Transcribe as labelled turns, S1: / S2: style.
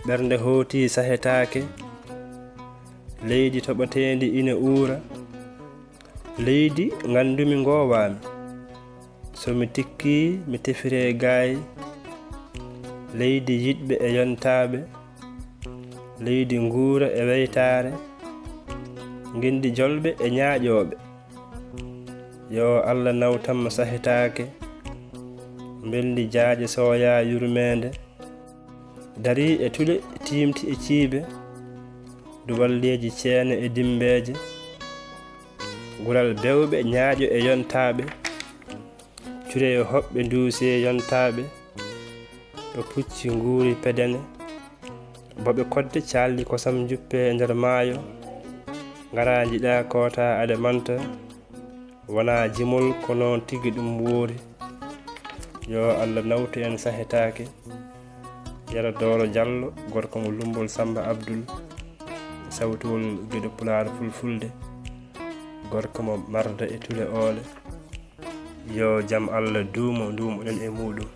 S1: ɓernde hooti sahetaake leydi toɓatendi ina uura leydi ngandumi ngowami somi tikki mi tefire gaayi leydi yiɗɓe e yontaɓe leydi nguura e weytare ngindi jolɓe e ñaaƴoɓe yo Allah nawtanmo sahetaake mbeldi jaaje soya yurmede dari e tule timti e ciibe duwalleji ceene e dimbeje gural bewɓe ñaaƴo e yontaɓe cure e hoɓɓe nduusi e yontaɓe ɗo pucci nguuri pedene boɓe kodde calli kosam juppe e nder maayo ngara jiɗa kota aɗa manta wona jimol ko noon tigi ɗum woori yo Allah nawtu en sahetaake yara Doro Diallo gorko mo Lumbol Samba Abdoul sawtowol Gueɗe Pulaar Fulfulde gorko mo marda e tule oole yo jam Allah duumo ɗen e muɗum